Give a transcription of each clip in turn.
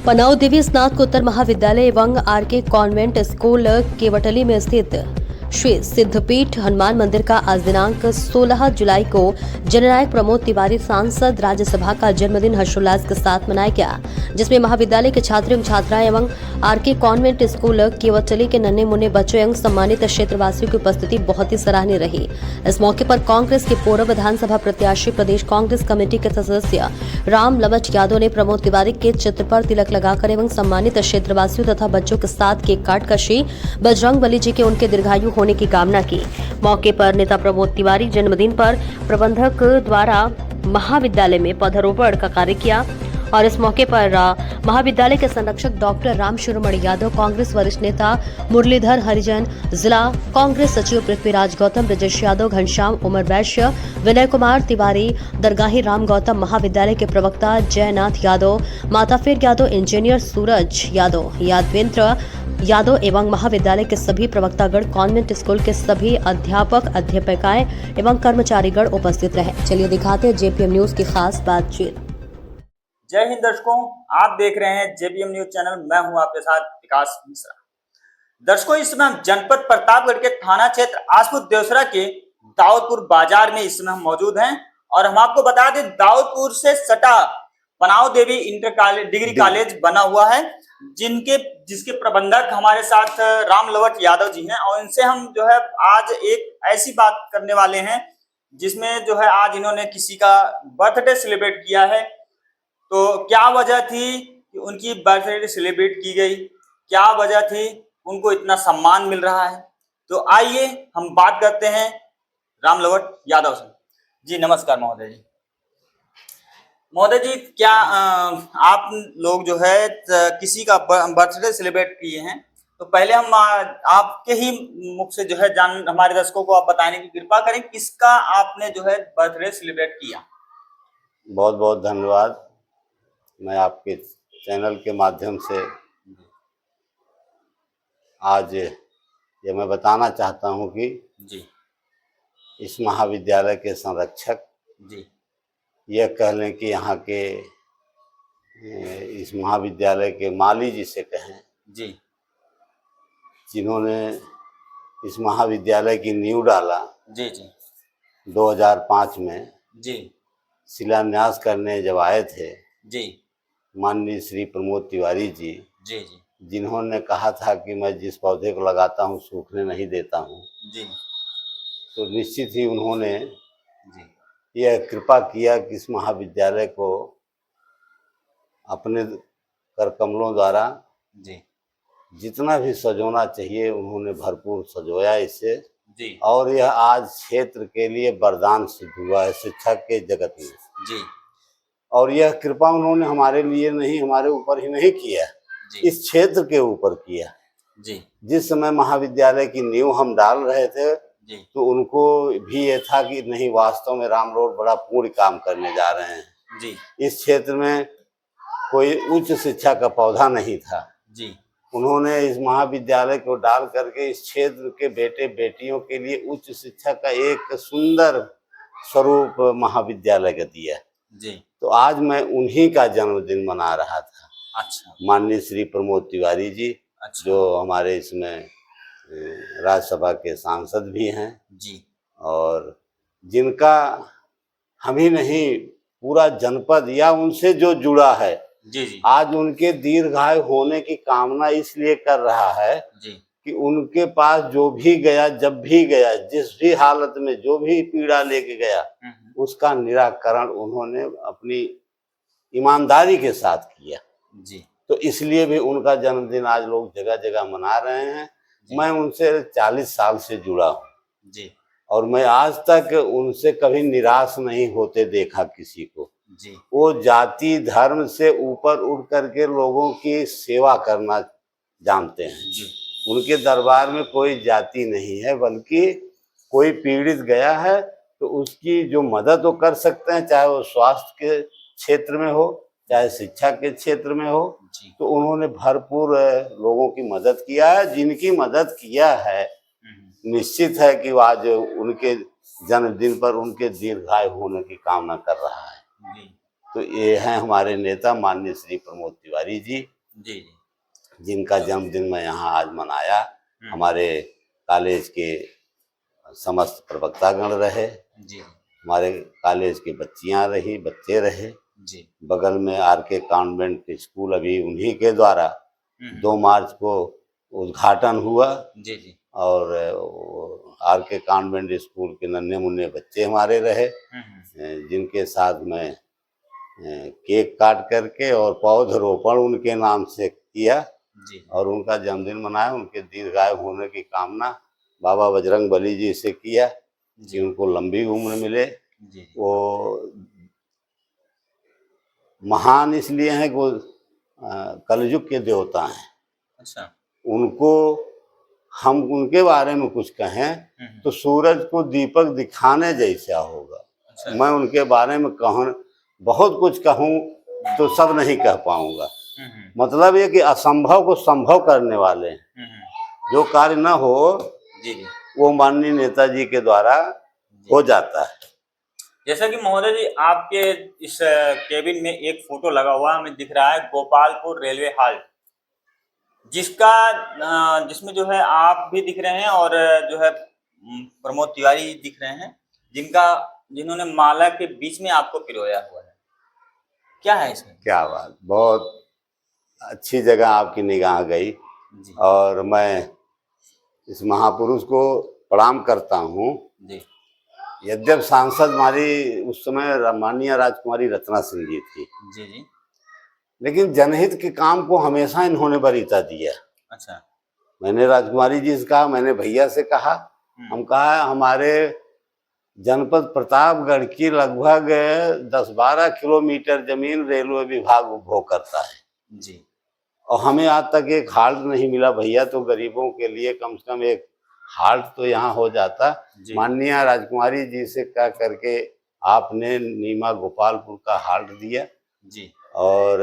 पनाव देवी स्नातकोत्तर महाविद्यालय एवं आरके कॉन्वेंट स्कूल केवटली में स्थित श्री सिद्धपीठ हनुमान मंदिर का आज दिनांक 16 जुलाई को जननायक प्रमोद तिवारी सांसद राज्यसभा का जन्मदिन हर्षोल्लास के साथ मनाया गया, जिसमें महाविद्यालय के छात्र एवं छात्राएं एवं आरके कॉन्वेंट स्कूल केवटली के नन्हे मुन्ने बच्चों एवं सम्मानित क्षेत्रवासियों की उपस्थिति बहुत ही सराहनीय रही। इस मौके पर कांग्रेस के पूर्व विधानसभा प्रत्याशी प्रदेश कांग्रेस कमेटी के सदस्य राम लवट यादव ने प्रमोद तिवारी के चित्र पर तिलक लगाकर एवं सम्मानित क्षेत्रवासियों तथा बच्चों के साथ केक काटकर श्री बजरंगबली जी के उनके दीर्घायु होने की कामना की। मौके पर नेता प्रमोद तिवारी जन्मदिन पर प्रबंधक द्वारा महाविद्यालय में पौधारोपण का कार्य किया और इस मौके पर महाविद्यालय के संरक्षक डॉक्टर राम शिरोमणि यादव, कांग्रेस वरिष्ठ नेता मुरलीधर हरिजन, जिला कांग्रेस सचिव पृथ्वीराज गौतम, ब्रजेश यादव, घनश्याम उमर वैश्य, विनय कुमार तिवारी, दरगाही राम गौतम, महाविद्यालय के प्रवक्ता जयनाथ यादव, माताफिर यादव, इंजीनियर सूरज यादव, यादवेंद्र यादव एवं महाविद्यालय के सभी प्रवक्तागण, कॉन्वेंट स्कूल के सभी अध्यापक, अध्यापिकाएं एवं कर्मचारीगण उपस्थित रहे। चलिए दिखाते हैं जेपीएम न्यूज की खास बातचीत। जय हिंद दर्शकों, आप देख रहे हैं जेपीएम न्यूज चैनल। मैं हूं आपके साथ विकास मिश्रा। दर्शकों, इस समय हम जनपद प्रतापगढ़ के थाना क्षेत्र आसपुर देवसरा के दाऊदपुर बाजार में इस समय हम मौजूद हैं और हम आपको बता दें, दाऊदपुर से सटा पनाव देवी इंटर डिग्री कॉलेज बना हुआ है, जिसके प्रबंधक हमारे साथ राम लवट यादव जी हैं और इनसे हम जो है आज एक ऐसी बात करने वाले हैं जिसमें जो है आज इन्होंने किसी का बर्थडे सेलिब्रेट किया है। तो क्या वजह थी कि उनकी बर्थडे सेलिब्रेट की गई, क्या वजह थी उनको इतना सम्मान मिल रहा है, तो आइए हम बात करते हैं राम लवट यादव से। जी नमस्कार महोदय जी। महोदय जी, क्या आप लोग जो है किसी का बर्थडे सेलिब्रेट किए हैं, तो पहले हम आपके ही मुख से जो है हमारे दर्शकों को आप बताने की कृपा करें, किसका आपने जो है बर्थडे सेलिब्रेट किया। बहुत बहुत धन्यवाद। मैं आपके चैनल के माध्यम से आज ये मैं बताना चाहता हूँ कि जी इस महाविद्यालय के संरक्षक, जी यह कह लें कि यहाँ के इस महाविद्यालय के माली जिसे कहें, जी जिन्होंने इस महाविद्यालय की नींव डाला जी जी 2005 में जी शिलान्यास करने जब आए थे, जी माननीय श्री प्रमोद तिवारी जी, जी जी जिन्होंने कहा था कि मैं जिस पौधे को लगाता हूँ सूखने नहीं देता हूँ, जी तो निश्चित ही उन्होंने जी यह कृपा किया कि इस महाविद्यालय को अपने कर कमलों द्वारा जी जितना भी सजोना चाहिए उन्होंने भरपूर सजोया इसे, जी और यह आज क्षेत्र के लिए वरदान सिद्ध हुआ है शिक्षा के जगत में। जी और यह कृपा उन्होंने हमारे लिए नहीं, हमारे ऊपर ही नहीं किया, इस क्षेत्र के ऊपर किया। जी जिस समय महाविद्यालय की नींव हम डाल रहे थे जी तो उनको भी ये था कि नहीं, वास्तव में राम लोग बड़ा पूर्ण काम करने जा रहे हैं। जी इस क्षेत्र में कोई उच्च शिक्षा का पौधा नहीं था। जी उन्होंने इस महाविद्यालय को डाल करके इस क्षेत्र के बेटे बेटियों के लिए उच्च शिक्षा का एक सुंदर स्वरूप महाविद्यालय का दिया। जी तो आज मैं उन्हीं का जन्मदिन मना रहा था। अच्छा माननीय श्री प्रमोद तिवारी जी, अच्छा जो हमारे इसमें राज्यसभा के सांसद भी हैं जी और जिनका हम ही नहीं पूरा जनपद या उनसे जो जुड़ा है जी जी आज उनके दीर्घायु होने की कामना इसलिए कर रहा है जी कि उनके पास जो भी गया, जब भी गया, जिस भी हालत में जो भी पीड़ा लेके गया, उसका निराकरण उन्होंने अपनी ईमानदारी के साथ किया। जी तो इसलिए भी उनका जन्मदिन आज लोग जगह जगह मना रहे हैं। मैं उनसे 40 साल से जुड़ा हूँ जी और मैं आज तक उनसे कभी निराश नहीं होते देखा किसी को। जी वो जाति धर्म से ऊपर उठ करके लोगों की सेवा करना जानते हैं। जी उनके दरबार में कोई जाति नहीं है, बल्कि कोई पीड़ित गया है तो उसकी जो मदद वो कर सकते हैं, चाहे वो स्वास्थ्य के क्षेत्र में हो, चाहे शिक्षा के क्षेत्र में हो, तो उन्होंने भरपूर लोगों की मदद किया है। जिनकी मदद किया है निश्चित है कि आज उनके जन्मदिन पर उनके दीर्घायु होने की कामना कर रहा है। तो ये हैं हमारे नेता माननीय श्री प्रमोद तिवारी जी। जी जिनका जन्मदिन मैं यहाँ आज मनाया। हमारे कॉलेज के समस्त प्रवक्तागण रहे, जी हमारे कॉलेज की बच्चियां रही, बच्चे रहे। जी बगल में आरके कॉन्वेंट स्कूल अभी उन्हीं के द्वारा 2 मार्च को उद्घाटन हुआ जी जी और आरके कॉन्वेंट स्कूल के नन्हे मुन्ने बच्चे हमारे रहे, जिनके साथ में केक काट करके और पौधरोपण उनके नाम से किया जी और उनका जन्मदिन मनाया। उनके दीर्घायु होने की कामना बाबा बजरंग बली जी से किया कि उनको लंबी उम्र मिले। जी वो महान इसलिए हैं कि वो कलयुग के देवता हैं। अच्छा उनको हम उनके बारे में कुछ कहें तो सूरज को दीपक दिखाने जैसा होगा। अच्छा मैं उनके बारे में बहुत कुछ कहूँ तो सब नहीं कह पाऊंगा। मतलब ये कि असंभव को संभव करने वाले हैं। जो कार्य न हो जी जी वो माननीय नेताजी के द्वारा हो जाता है। जैसा कि महोदय जी आपके इस केबिन में एक फोटो लगा हुआ हमें दिख रहा है गोपालपुर रेलवे हाल्ट, जिसमें जो है आप भी दिख रहे हैं और जो है प्रमोद तिवारी दिख रहे हैं, जिन्होंने माला के बीच में आपको पिरोया हुआ है। क्या है इसमें? क्या बात, बहुत अच्छी जगह आपकी निगाह गई जी और मैं इस महापुरुष को प्रणाम करता हूँ। जी यद्यप सांसद हमारी उस समय माननीय राजकुमारी रत्ना सिंह जी थी, जी जी लेकिन जनहित के काम को हमेशा इन्होंने वरीयता दिया। अच्छा मैंने राजकुमारी जी से कहा, मैंने भैया से कहा, हम कहा हमारे जनपद प्रतापगढ़ की लगभग 10-12 किलोमीटर जमीन रेलवे विभाग उपभोग करता है जी और हमें आज तक एक हाल्ट नहीं मिला। भैया तो गरीबों के लिए कम से कम एक हाल्ट तो यहाँ हो जाता। माननीय राजकुमारी जी से कह करके आपने नीमा गोपालपुर का हाल्ट दिया जी और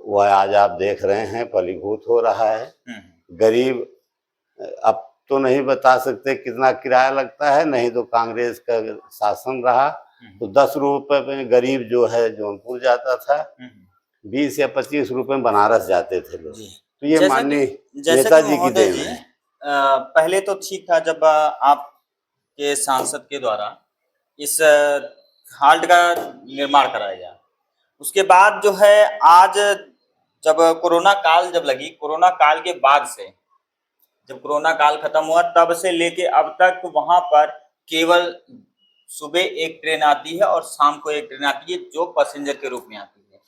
वह आज आप देख रहे हैं फलीभूत हो रहा है। गरीब अब तो नहीं बता सकते कितना किराया लगता है, नहीं तो कांग्रेस का शासन रहा तो 10 रुपए में गरीब जो है जौनपुर जाता था, 20 या 25 रुपए में बनारस जाते थे लोग। तो ये माननीय नेताजी की देन है। पहले तो ठीक था जब आपके सांसद के द्वारा इस हाल्ट का निर्माण कराया गया, उसके बाद जो है आज जब कोरोना काल लगी, कोरोना काल के बाद से जब कोरोना काल खत्म हुआ तब से लेके अब तक वहां पर केवल सुबह एक ट्रेन आती है और शाम को एक ट्रेन आती है जो पैसेंजर के रूप में आती है।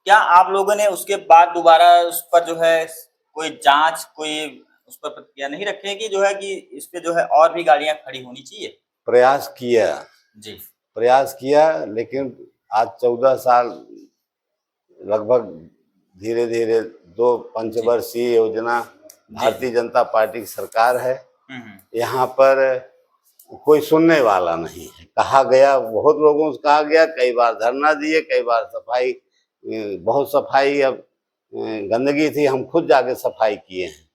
क्या आप लोगों ने उसके बाद दोबारा उस पर जो है कोई जांच, कोई उस पर प्रतिक्रिया नहीं रखे कि जो है कि इस पे जो है और भी गाड़ियां खड़ी होनी चाहिए? प्रयास किया जी प्रयास किया, लेकिन आज 14 साल लगभग धीरे धीरे 2 पंचवर्षीय योजना भारतीय जनता पार्टी की सरकार है। यहाँ पर कोई सुनने वाला नहीं है। कहा गया, बहुत लोगों से कहा गया, कई बार धरना दिए, कई बार सफाई, बहुत सफाई, अब गंदगी थी, हम खुद जाके सफाई किए हैं।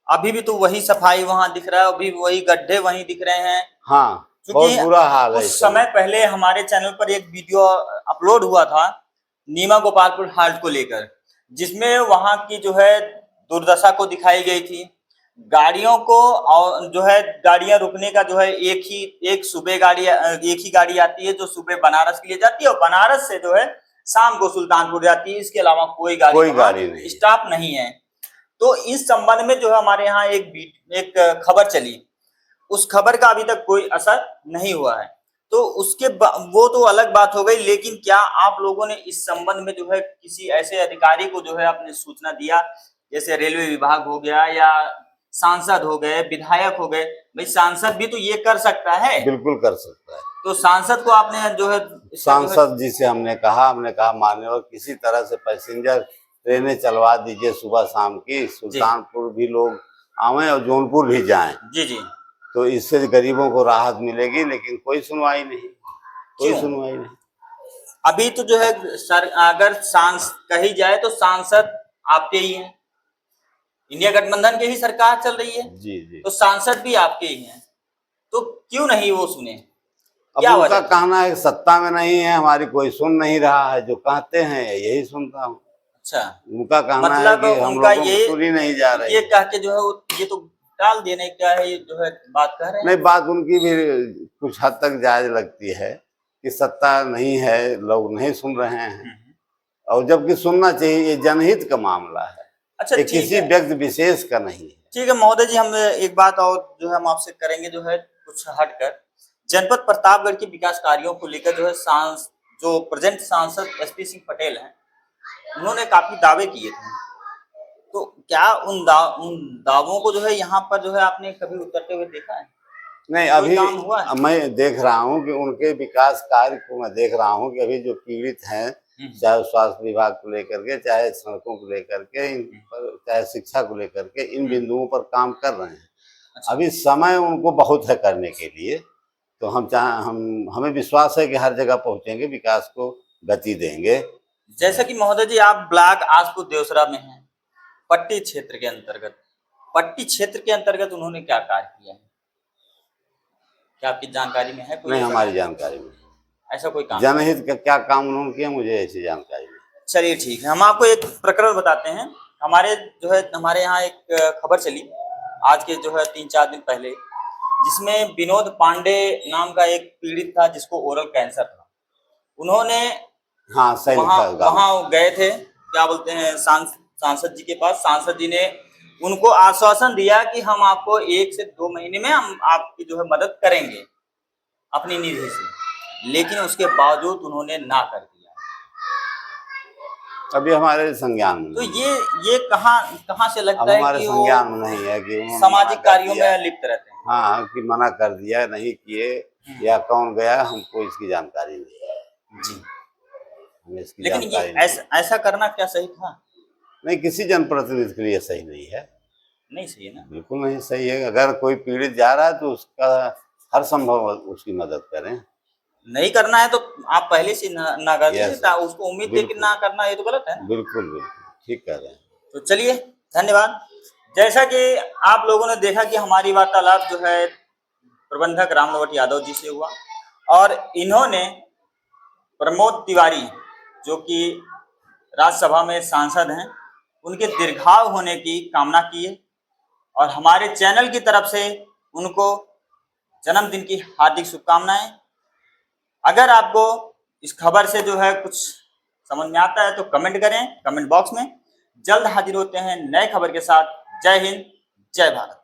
अभी भी तो वही सफाई वहां दिख रहा है, अभी वही गड्ढे वहीं दिख रहे हैं। हाँ, बहुत बुरा हाल है। कुछ समय पहले हमारे चैनल पर एक वीडियो अपलोड हुआ था नीमा गोपालपुर हाल्ट को लेकर, जिसमें वहां की जो है दुर्दशा को दिखाई गई थी। गाड़ियों को और जो है गाड़ियां रुकने का जो है एक ही गाड़ी आती है जो सुबह बनारस के लिए जाती है और बनारस से जो है शाम को सुल्तानपुर जाती है। इसके अलावा कोई गाड़ी नहीं, स्टाफ नहीं है। तो इस संबंध में जो है हमारे यहाँ एक खबर चली, उस खबर का अभी तक कोई असर नहीं हुआ है। तो वो तो अलग बात हो गई, लेकिन क्या आप लोगों ने इस संबंध में जो है किसी ऐसे अधिकारी को जो है आपने सूचना दिया, जैसे रेलवे विभाग हो गया या सांसद हो गए, विधायक हो गए? भाई सांसद भी तो ये कर सकता है। बिल्कुल कर सकता है। तो सांसद को आपने जो है सांसद जी से हमने कहा माननीय किसी तरह से पैसेंजर ट्रेनें चलवा दीजिए सुबह शाम की, सुल्तानपुर भी लोग आवे और जौनपुर भी जाएं। जी जी, तो इससे गरीबों को राहत मिलेगी, लेकिन कोई सुनवाई नहीं, कोई सुनवाई नहीं। अभी तो जो है सर, अगर कही जाए तो सांसद आपके ही हैं, इंडिया गठबंधन की ही सरकार चल रही है। जी जी, तो सांसद भी आपके ही हैं, तो क्यों नहीं वो सुने? अब उनका कहना है सत्ता में नहीं है हमारी, कोई सुन नहीं रहा है, जो कहते हैं यही सुनता हूँ। अच्छा, उनका कहना मतलब है कि हम उनका लोगों ये को सुनी नहीं जा रही ये है। कह के जो है ये तो टाल देने का है, ये जो है बात कह रहे नहीं, हैं। बात उनकी भी कुछ हद तक जायज लगती है कि सत्ता नहीं है, लोग नहीं सुन रहे हैं, और जबकि सुनना चाहिए। ये जनहित का मामला है, अच्छा ये ठीक किसी है, व्यक्ति विशेष का नहीं है। ठीक है महोदय जी, हम एक बात और जो है हम आपसे करेंगे, जो है कुछ हटकर जनपद प्रतापगढ़ के विकास कार्यों को लेकर जो है जो प्रेजेंट सांसद एसपी सिंह पटेल हैं, उन्होंने काफी दावे किए थे। तो क्या उन दावों को जो है यहाँ पर जो है आपने कभी उतरते हुए देखा है? नहीं, कोई अभी काम हुआ है? मैं देख रहा हूँ कि उनके विकास कार्य को मैं देख रहा हूँ कि अभी जो पीड़ित हैं, चाहे स्वास्थ्य विभाग को लेकर के, चाहे सड़कों को लेकर के, इन पर, चाहे शिक्षा को लेकर के, इन बिंदुओं पर काम कर रहे हैं। अच्छा। अभी समय उनको बहुत है करने के लिए, तो हमें विश्वास है कि हर जगह पहुंचेंगे, विकास को गति देंगे। जैसा कि महोदय जी आप ब्लॉक आसपुर देवसरा में हैं, पट्टी क्षेत्र के अंतर्गत, पट्टी क्षेत्र के अंतर्गत उन्होंने क्या कार्य किया है? क्या आपकी जानकारी में है कोई? नहीं, ऐसा हमारी जानकारी में ऐसा कोई काम? जनहित का क्या काम उन्होंने किया, मुझे ऐसी जानकारी नहीं। चलिए ठीक है, हम आपको एक प्रकरण बताते हैं। हमारे यहाँ एक खबर चली आज के जो है 3-4 दिन पहले, जिसमें विनोद पांडे नाम का एक पीड़ित था जिसको ओरल कैंसर था। उन्होंने हाँ, सही वहां गए थे, क्या बोलते हैं, सांसद जी के पास। सांसद जी ने उनको आश्वासन दिया कि हम आपको 1 से 2 महीने में हम आपकी जो है मदद करेंगे अपनी निधि से, लेकिन उसके बावजूद उन्होंने ना कर दिया। अभी हमारे संज्ञान में तो नहीं। ये कहाँ से अब लगता है हमारे कि संज्ञान वो में नहीं है कि उन्होंने सामाजिक मना कर कार्यों दिया। में लिप्त रहते हैं? हाँ, कि मना कर दिया, नहीं किए, या कौन गया, हमको इसकी जानकारी नहीं है जी। हमें इसकी लेकिन ये जानकारी नहीं है। ऐसा करना क्या सही था? नहीं, किसी जनप्रतिनिधि के लिए सही नहीं है, नहीं सही है ना? बिल्कुल नहीं सही है। अगर कोई पीड़ित जा रहा है तो उसका हर संभव उसकी मदद करें। नहीं करना है तो आप पहले से ना कर दीजिए, यस, उसको उम्मीद दे कि ना करना, ये तो गलत है ना? बिल्कुल बिल्कुल ठीक कह रहे हैं। तो चलिए, धन्यवाद। जैसा कि आप लोगों ने देखा कि हमारी वार्तालाप जो है प्रबंधक रामलवट यादव जी से हुआ, और इन्होंने प्रमोद तिवारी जो कि राज्यसभा में सांसद हैं, उनके दीर्घायु होने की कामना की है, और हमारे चैनल की तरफ से उनको जन्मदिन की हार्दिक शुभकामनाएं। अगर आपको इस खबर से जो है कुछ समझ में आता है तो कमेंट करें कमेंट बॉक्स में। जल्द हाजिर होते हैं नए खबर के साथ। जय हिंद, जय भारत।